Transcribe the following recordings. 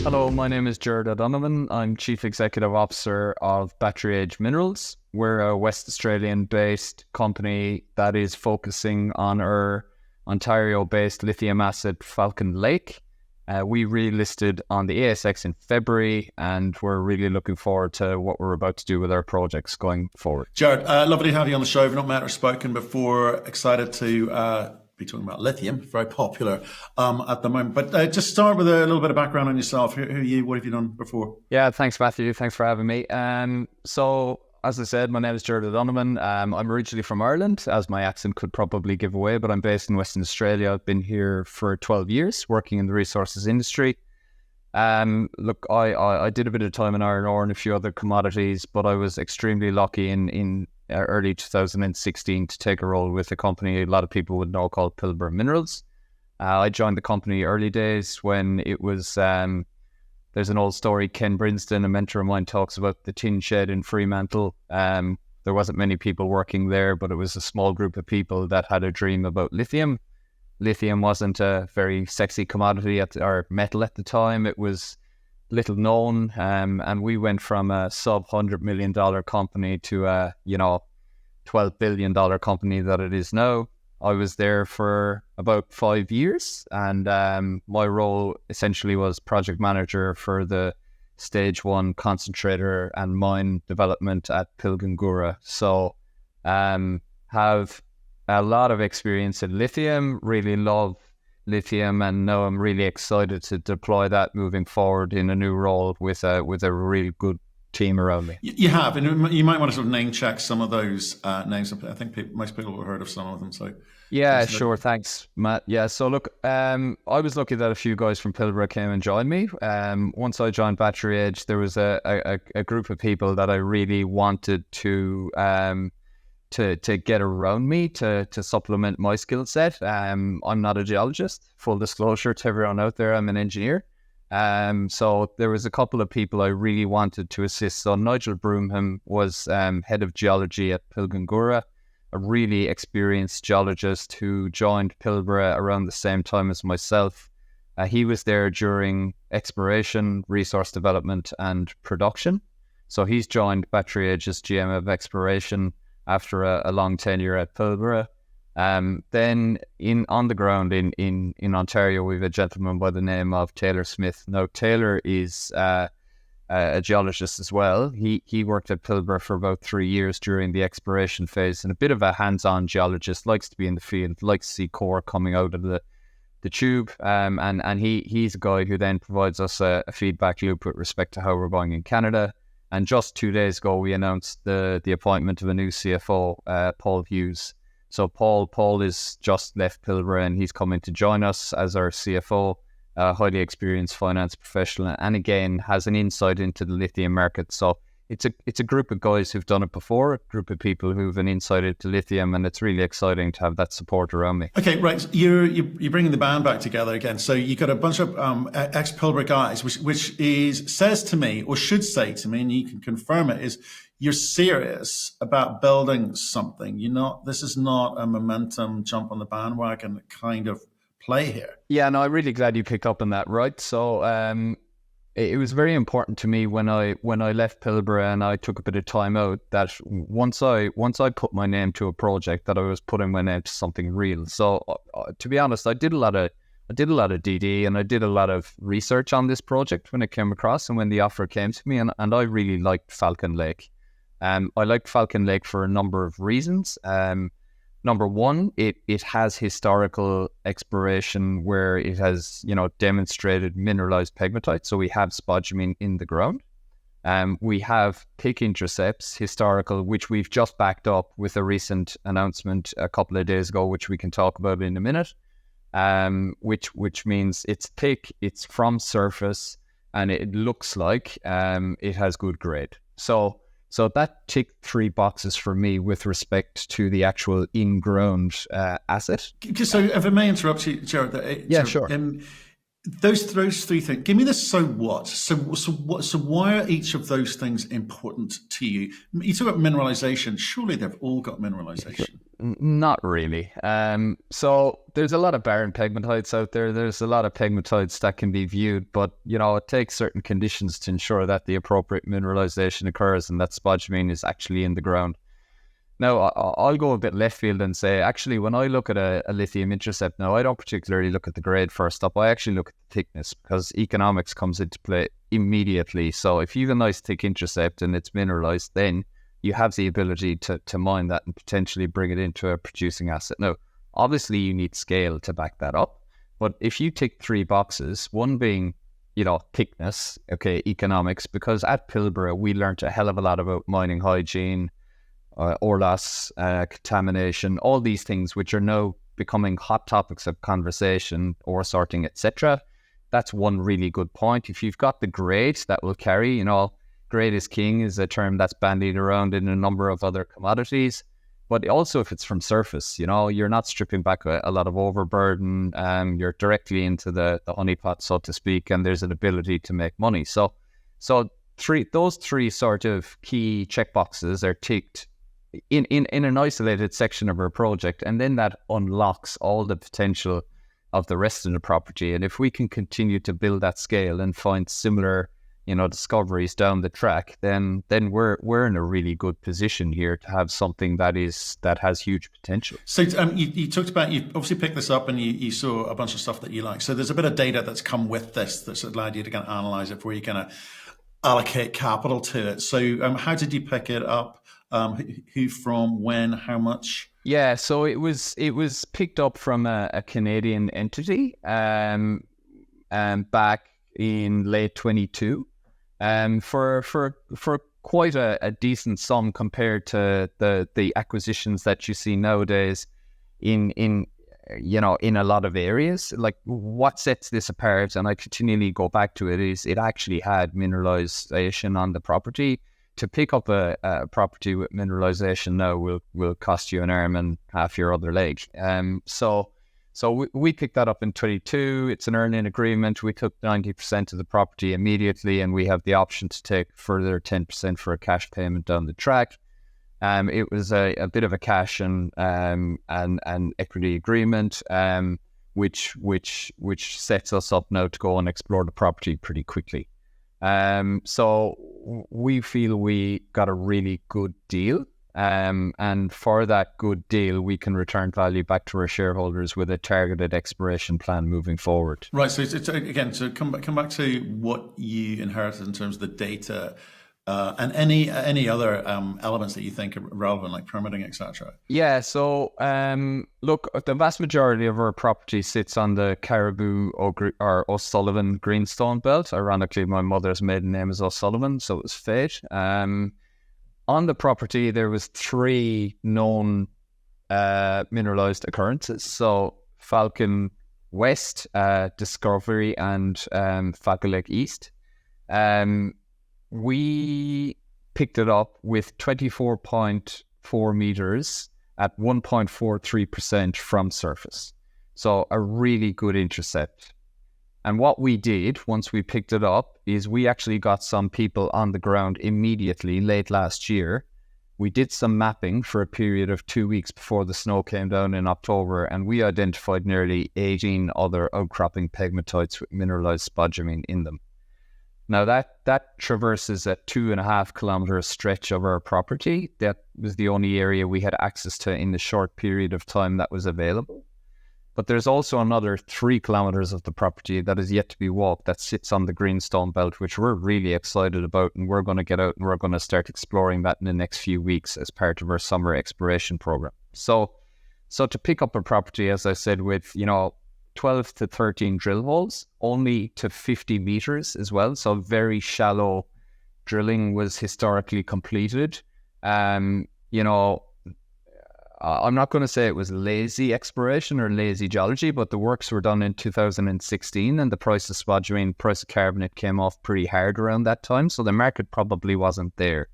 Hello, my name is Gerard. I'm Chief Executive Officer of Battery Age Minerals. We're a West Australian-based company that is focusing on our Ontario-based lithium asset, Falcon Lake. We relisted on the ASX in February, and we're really looking forward to what we're about to do with our projects going forward. Gerard, lovely to have you on the show. We've not met or spoken before. Excited to be talking about lithium, very popular at the moment. But just start with a little bit of background on yourself. Who are you? What have you done before? Yeah, thanks, Matthew. Thanks for having me. So, as I said, my name is Gerard O'Donovan. I'm originally from Ireland, as my accent could probably give away, but I'm based in Western Australia. I've been here for 12 years, working in the resources industry. Look, I did a bit of time in iron ore and a few other commodities, but I was extremely lucky in early 2016 to take a role with a company a lot of people would know called Pilbara Minerals. I joined the company early days when it was, there's an old story, Ken Brinston, a mentor of mine, talks about the tin shed in Fremantle. There wasn't many people working there, but it was a small group of people that had a dream about lithium. Lithium wasn't a very sexy commodity or metal at the time. It was little known, and we went from a sub $100 million company to a $12 billion company that it is now. I was there for about 5 years, and my role essentially was project manager for the stage 1 concentrator and mine development at Pilgangoora. So have a lot of experience in lithium, really love lithium, and now I'm really excited to deploy that moving forward in a new role with a really good team around me. You have, and you might want to sort of name check some of those names. I think most people have heard of some of them. So yeah, sure. Thanks, Matt. Yeah, so look, I was lucky that a few guys from Pilbara came and joined me. Once I joined Battery Age, there was a group of people that I really wanted to get around me to supplement my skill set. I'm not a geologist, full disclosure to everyone out there. I'm an engineer. So there was a couple of people I really wanted to assist. So Nigel Broomham was head of geology at Pilgangoora, a really experienced geologist who joined Pilbara around the same time as myself. He was there during exploration, resource development and production. So he's joined Battery Age as GM of exploration after a long tenure at Pilbara. Then on the ground in Ontario, we have a gentleman by the name of Taylor Smith. Now, Taylor is a geologist as well. He worked at Pilbara for about 3 years during the exploration phase, and a bit of a hands-on geologist, likes to be in the field, likes to see core coming out of the tube. And he's a guy who then provides us a feedback loop with respect to how we're going in Canada. And just 2 days ago, we announced the appointment of a new CFO, Paul Hughes. So Paul is just left Pilbara, and he's coming to join us as our CFO, a highly experienced finance professional, and again has an insight into the lithium market. So it's a group of guys who've done it before, a group of people who've an insight into lithium, and it's really exciting to have that support around me. Okay, right. So you're bringing the band back together again. So you got a bunch of ex-Pilbara guys, which says to me, or should say to me, and you can confirm it, is you're serious about building something. This is not a momentum jump on the bandwagon kind of play here. Yeah, no, I'm really glad you picked up on that. Right. So it was very important to me when I left Pilbara and I took a bit of time out, that once I put my name to a project, that I was putting my name to something real. So to be honest, I did a lot of DD, and I did a lot of research on this project when it came across and when the offer came to me, and I really liked Falcon Lake. I liked Falcon Lake for a number of reasons. Number one, it has historical exploration where it has, demonstrated mineralized pegmatite. So we have spodumene in the ground. We have pick intercepts, historical, which we've just backed up with a recent announcement a couple of days ago, which we can talk about in a minute. Which means it's thick, it's from surface, and it looks like it has good grade. So that ticked 3 boxes for me with respect to the actual in-ground asset. So if I may interrupt you, Gerard. Yeah, sure. Those 3 things, give me the so what. So why are each of those things important to you? You talk about mineralization. Surely they've all got mineralization. Not really. So there's a lot of barren pegmatites out there. There's a lot of pegmatites that can be viewed, but it takes certain conditions to ensure that the appropriate mineralization occurs and that spodumene is actually in the ground. Now, I'll go a bit left field and say, actually, when I look at a lithium intercept now, I don't particularly look at the grade first up. I actually look at the thickness, because economics comes into play immediately. So if you have a nice thick intercept and it's mineralized, then you have the ability to mine that and potentially bring it into a producing asset. Now, obviously, you need scale to back that up. But if you tick three boxes, one being, thickness, okay, economics, because at Pilbara, we learned a hell of a lot about mining hygiene, ore loss, contamination, all these things which are now becoming hot topics of conversation, ore sorting, etc. That's one really good point. If you've got the grade that will carry, grade is king is a term that's bandied around in a number of other commodities. But also if it's from surface, you're not stripping back a lot of overburden, you're directly into the honeypot, so to speak, and there's an ability to make money. So those three sort of key checkboxes are ticked in an isolated section of our project, and then that unlocks all the potential of the rest of the property. And if we can continue to build that scale and find similar discoveries down the track, then we're in a really good position here to have something that has huge potential. So you talked about, you obviously picked this up and you saw a bunch of stuff that you like. So there's a bit of data that's come with this that's allowed you to kind of analyze it before you kind of allocate capital to it. So how did you pick it up? Who, from, when, how much? Yeah, so it was picked up from a Canadian entity back in late 22, for quite a decent sum compared to the acquisitions that you see nowadays in a lot of areas. Like, what sets this apart, and I continually go back to it, is it actually had mineralization on the property. To pick up a property with mineralization now will cost you an arm and half your other leg. So we picked that up in 22. It's an earn-in agreement. We took 90% of the property immediately, and we have the option to take further 10% for a cash payment down the track. It was a bit of a cash and equity agreement, which sets us up now to go and explore the property pretty quickly. So we feel we got a really good deal, and for that good deal, we can return value back to our shareholders with a targeted exploration plan moving forward. Right. So it's again, so come back to what you inherited in terms of the data, and any other elements that you think are relevant, like permitting, etc. Yeah. So look, the vast majority of our property sits on the Caribou or O'Sullivan Greenstone Belt. Ironically, my mother's maiden name is O'Sullivan, so it was fate. On the property, there was three known mineralized occurrences. So Falcon West, Discovery, and Falcon Lake East. We picked it up with 24.4 meters at 1.43% from surface. So a really good intercept. And what we did once we picked it up is we actually got some people on the ground immediately late last year. We did some mapping for a period of 2 weeks before the snow came down in October, and we identified nearly 18 other outcropping pegmatites with mineralized spodumene in them. Now that traverses a 2.5 kilometer stretch of our property. That was the only area we had access to in the short period of time that was available. But there's also another 3 kilometers of the property that is yet to be walked that sits on the Greenstone Belt, which we're really excited about, and we're going to get out and we're going to start exploring that in the next few weeks as part of our summer exploration program. So to pick up a property, as I said, with 12 to 13 drill holes, only to 50 meters as well. So very shallow drilling was historically completed. I'm not going to say it was lazy exploration or lazy geology, but the works were done in 2016, and the price of spodumene, price of carbonate came off pretty hard around that time. So the market probably wasn't there.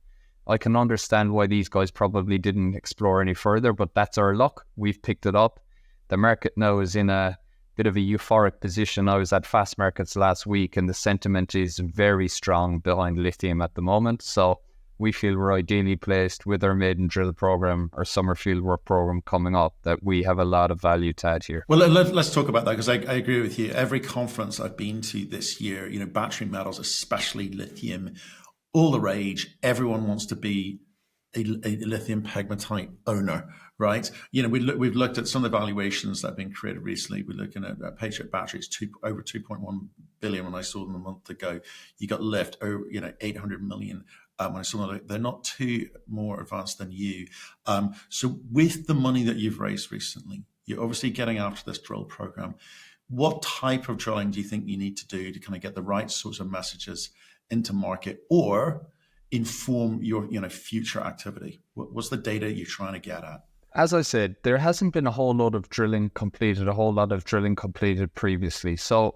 I can understand why these guys probably didn't explore any further, but that's our luck. We've picked it up. The market now is in a bit of a euphoric position. I was at Fast Markets last week, and the sentiment is very strong behind lithium at the moment. So we feel we're ideally placed with our maiden drill program or summer fieldwork program coming up, that we have a lot of value to add here. Well, let's talk about that, because I agree with you. Every conference I've been to this year, battery metals, especially lithium, all the rage. Everyone wants to be a lithium pegmatite owner, right? We've looked at some of the valuations that have been created recently. We're looking at Patriot Batteries, over 2.1 billion when I saw them a month ago. You got Lyft, over 800 million. When I saw them, they're not too more advanced than you. So with the money that you've raised recently, you're obviously getting after this drill program. What type of drilling do you think you need to do to kind of get the right sorts of messages into market, or inform your future activity? What's the data you're trying to get at? As I said, there hasn't been a whole lot of drilling completed previously. So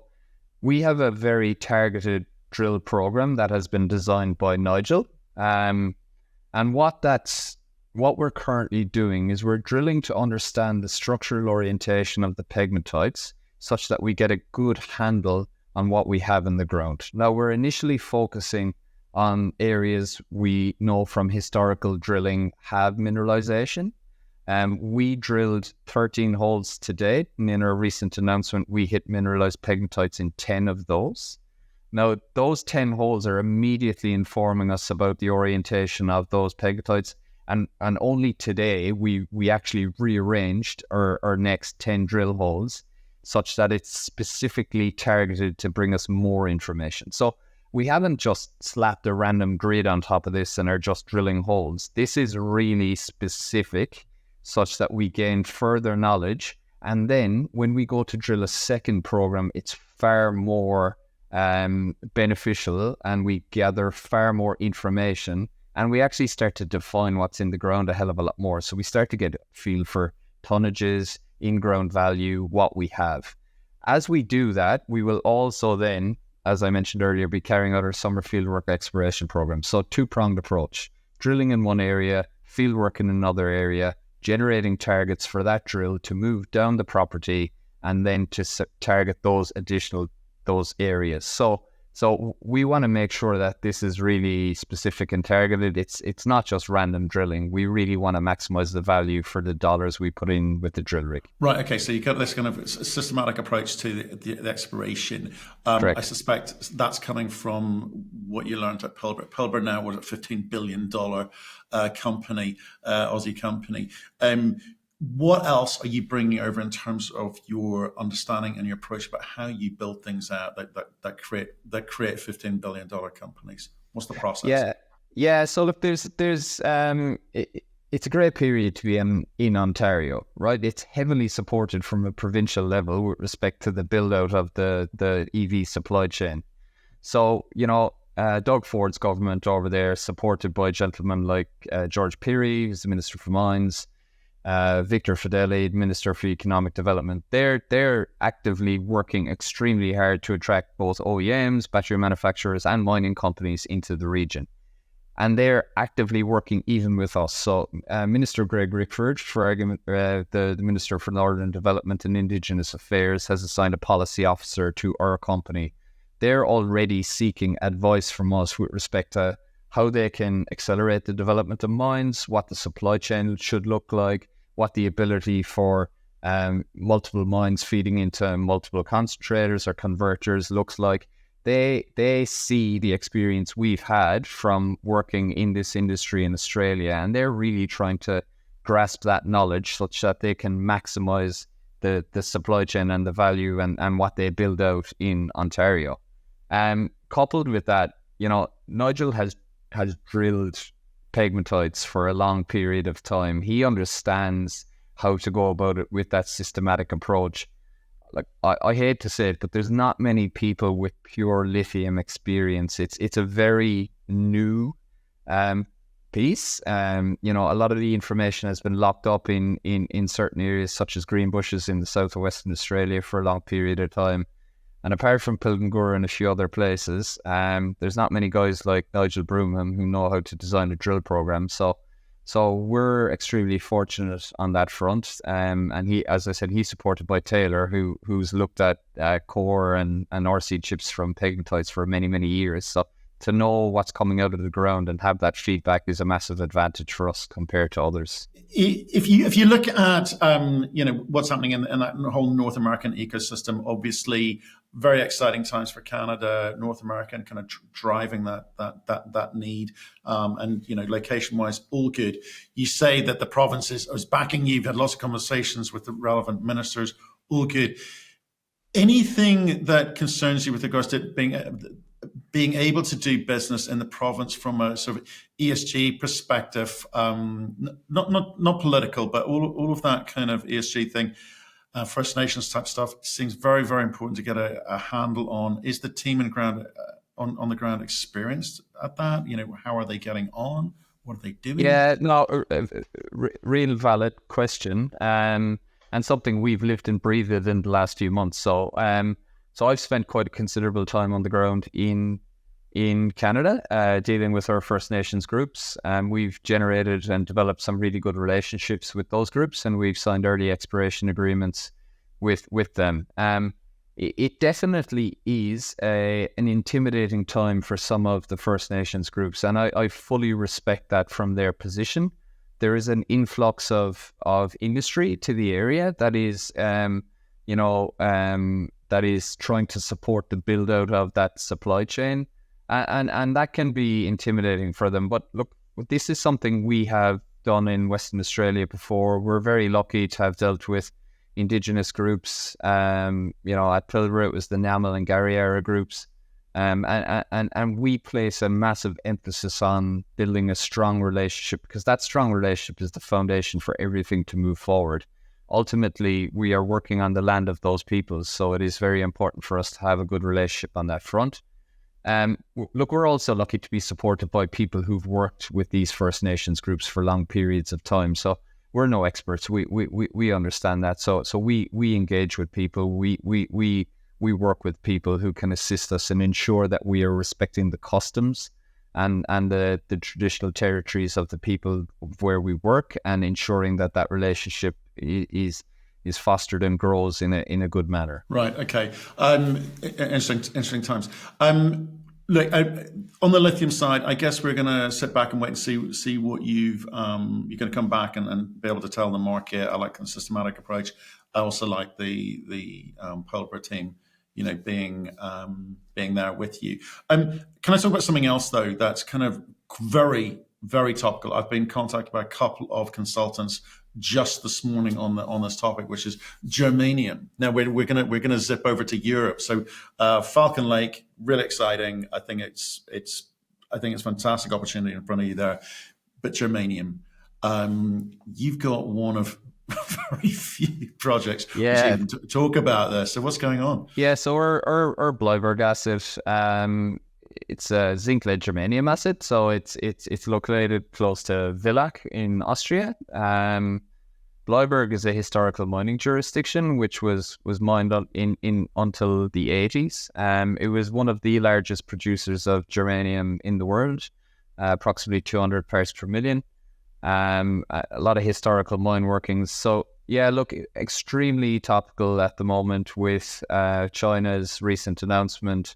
we have a very targeted drill program that has been designed by Nigel. And what we're currently doing is we're drilling to understand the structural orientation of the pegmatites such that we get a good handle on what we have in the ground. Now, we're initially focusing on areas we know from historical drilling have mineralization. We drilled 13 holes to date, and in our recent announcement, we hit mineralized pegmatites in 10 of those. Now, those 10 holes are immediately informing us about the orientation of those pegmatites, and only today we actually rearranged our next 10 drill holes such that it's specifically targeted to bring us more information. So we haven't just slapped a random grid on top of this and are just drilling holes. This is really specific such that we gain further knowledge. And then when we go to drill a second program, it's far more beneficial, and we gather far more information, and we actually start to define what's in the ground a hell of a lot more. So we start to get a feel for tonnages, in-ground value, what we have. As we do that, we will also then, as I mentioned earlier, be carrying out our summer fieldwork exploration program. So two-pronged approach, drilling in one area, fieldwork in another area, generating targets for that drill to move down the property and then to target those areas. So we want to make sure that this is really specific and targeted. It's not just random drilling. We really want to maximize the value for the dollars we put in with the drill rig. Right. Okay. So you've got this kind of systematic approach to the exploration. I suspect that's coming from what you learned at Pilbara. Pilbara now was a $15 billion company, Aussie company. What else are you bringing over in terms of your understanding and your approach about how you build things out that create $15 billion companies? What's the process? Yeah. So look, there's it's a great period to be in Ontario, right? It's heavily supported from a provincial level with respect to the build out of the EV supply chain. So Doug Ford's government over there, supported by gentlemen like George Pirie, who's the Minister for Mines. Victor Fedeli, Minister for Economic Development, they're actively working extremely hard to attract both OEMs, battery manufacturers, and mining companies into the region. And they're actively working even with us. So Minister Greg Rickford, for argument, the Minister for Northern Development and Indigenous Affairs, has assigned a policy officer to our company. They're already seeking advice from us with respect to how they can accelerate the development of mines, what the supply chain should look like, what the ability for multiple mines feeding into multiple concentrators or converters looks like. They see the experience we've had from working in this industry in Australia, and they're really trying to grasp that knowledge such that they can maximize the supply chain and the value and what they build out in Ontario. Coupled with that, Nigel has drilled pegmatites for a long period of time. He understands how to go about it with that systematic approach. Like I hate to say it, but there's not many people with pure lithium experience. It's a very new piece. A lot of the information has been locked up in certain areas such as green bushes in the south of Western Australia for a long period of time. And apart from Pilgrimgura and a few other places, there's not many guys like Nigel Broomham who know how to design a drill program. So we're extremely fortunate on that front. And he, as I said, he's supported by Taylor, who's looked at core and RC chips from pegmatites for many, many years. So to know what's coming out of the ground and have that feedback is a massive advantage for us compared to others. If you look at what's happening in that whole North American ecosystem, obviously very exciting times for Canada, North America, and kind of driving that need, and location wise, all good. You say that the province is backing you. You've had lots of conversations with the relevant ministers, all good. Anything that concerns you with regards to being able to do business in the province from a sort of ESG perspective, not political, but all of that kind of ESG thing, First Nations type stuff seems very, very important to get a handle on. Is the team on the ground experienced at that? How are they getting on? What are they doing? Yeah, no, real valid question, and something we've lived and breathed in the last few months. So I've spent quite a considerable time on the ground in Canada, dealing with our First Nations groups. We've generated and developed some really good relationships with those groups, and we've signed early expiration agreements with them. It definitely is an intimidating time for some of the First Nations groups, and I fully respect that from their position. There is an influx of industry to the area that is, that is trying to support the build out of that supply chain, and that can be intimidating for them. But look, this is something we have done in Western Australia before. We're very lucky to have dealt with Indigenous groups. At Pilbara, it was the Namal and Garriara groups. And we place a massive emphasis on building a strong relationship, because that strong relationship is the foundation for everything to move forward. Ultimately, we are working on the land of those peoples, so it is very important for us to have a good relationship on that front. Look, we're also lucky to be supported by people who've worked with these First Nations groups for long periods of time. So we're no experts. We understand that. So we engage with people. We work with people who can assist us and ensure that we are respecting the customs and the traditional territories of the people where we work, and ensuring that relationship is fostered and grows in a good manner. Right. Okay. Interesting times. Look, on the lithium side, I guess we're going to sit back and wait and see what you're going to come back and be able to tell the market. I like the systematic approach. I also like the Pilbara team, being there with you. Can I talk about something else though that's kind of very, very topical? I've been contacted by a couple of consultants just this morning on this topic, which is germanium. Now we're gonna zip over to Europe. So Falcon Lake, really exciting. I think it's fantastic opportunity in front of you there. But germanium, you've got one of very few projects. Yeah. Which you can talk about this. So what's going on? Yeah. So our Bleiberg asset, it's a zinc lead germanium asset. So it's located close to Villach in Austria. Bleiberg is a historical mining jurisdiction which was mined in until the 80s. It was one of the largest producers of germanium in the world, approximately 200 parts per million. A lot of historical mine workings. So yeah, look, extremely topical at the moment with China's recent announcement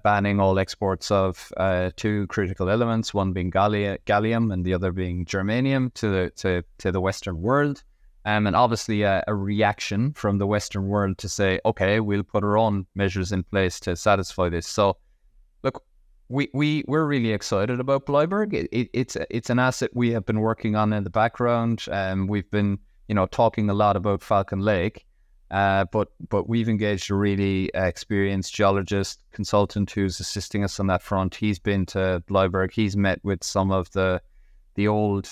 banning all exports of two critical elements, one being gallium and the other being germanium to the Western world. And obviously a reaction from the Western world to say, okay, we'll put our own measures in place to satisfy this. So look, we're really excited about Bleiberg. It's an asset we have been working on in the background. We've been talking a lot about Falcon Lake. But we've engaged a really experienced geologist consultant who's assisting us on that front. He's been to Bleiberg. He's met with some of the old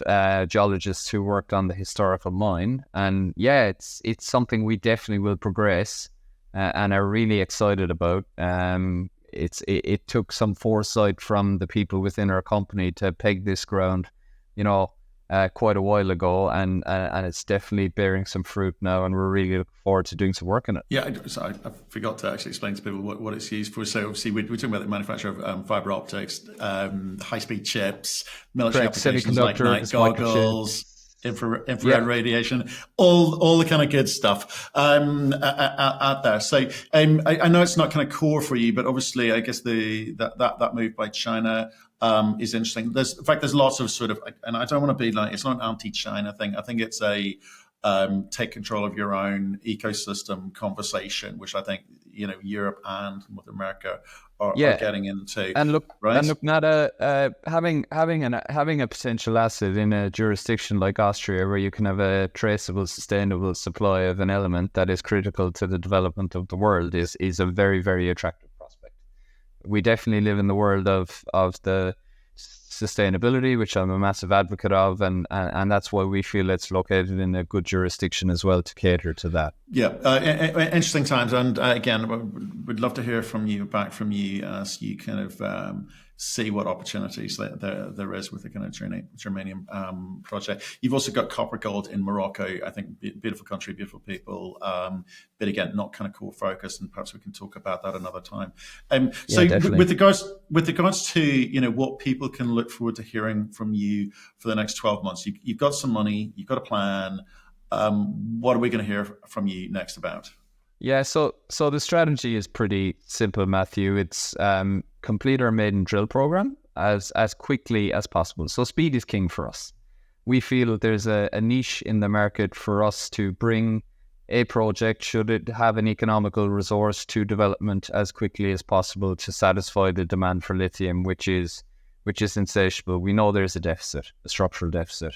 geologists who worked on the historical mine, and yeah, it's something we definitely will progress and are really excited about. It took some foresight from the people within our company to peg this ground, quite a while ago, and it's definitely bearing some fruit now, and we're really looking forward to doing some work on it. Yeah, so I forgot to actually explain to people what it's used for. So obviously we're talking about the manufacture of fiber optics, high-speed chips, military applications like night goggles. infrared radiation, all the kind of good stuff out there. So I know it's not kind of core for you, but obviously I guess that move by China is interesting. There's lots of sort of, and I don't want to be like, it's not an anti-China thing. I think it's a take control of your own ecosystem conversation, which I think Europe and North America are getting into. And look, right? Nada, having a potential asset in a jurisdiction like Austria, where you can have a traceable, sustainable supply of an element that is critical to the development of the world, is a very, very attractive prospect. We definitely live in the world of the sustainability, which I'm a massive advocate of, and that's why we feel it's located in a good jurisdiction as well to cater to that. Yeah, interesting times, and again, we'd love to hear from you as you kind of see what opportunities there is with the kind of Germanium project. You've also got copper gold in Morocco. I think beautiful country, beautiful people, but again, not kind of core focus, and perhaps we can talk about that another time. So with regards to what people can look forward to hearing from you for the next 12 months, you've got some money, you've got a plan. What are we going to hear from you next about? Yeah, so the strategy is pretty simple, Matthew. It's complete our maiden drill program as quickly as possible. So speed is king for us. We feel there's a niche in the market for us to bring a project, should it have an economical resource, to development as quickly as possible to satisfy the demand for lithium, which is insatiable. We know there's a structural deficit.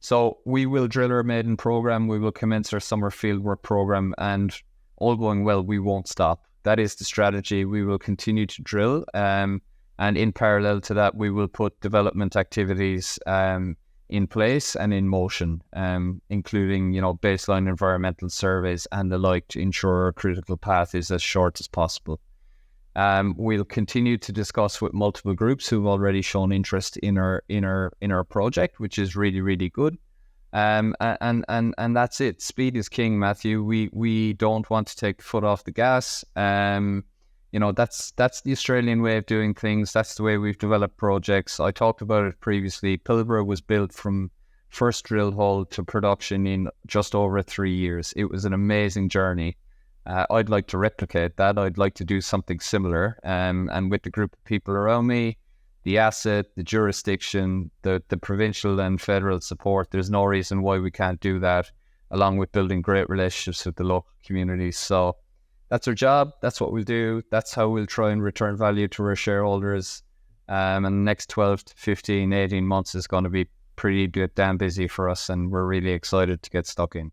So we will drill our maiden program. We will commence our summer fieldwork program, and all going well, we won't stop. That is the strategy. We will continue to drill, and in parallel to that, we will put development activities in place and in motion, including baseline environmental surveys and the like, to ensure our critical path is as short as possible. We'll continue to discuss with multiple groups who've already shown interest in our project, which is really, really good. And that's it. Speed is king, Matthew. We don't want to take the foot off the gas. That's the Australian way of doing things. That's the way we've developed projects. I talked about it previously. Pilbara was built from first drill hole to production in just over 3 years. It was an amazing journey. I'd like to replicate that. I'd like to do something similar. And with the group of people around me, the asset, the jurisdiction, the provincial and federal support, there's no reason why we can't do that, along with building great relationships with the local communities. So that's our job. That's what we'll do. That's how we'll try and return value to our shareholders. And the next 12 to 15, 18 months is going to be pretty damn busy for us, and we're really excited to get stuck in.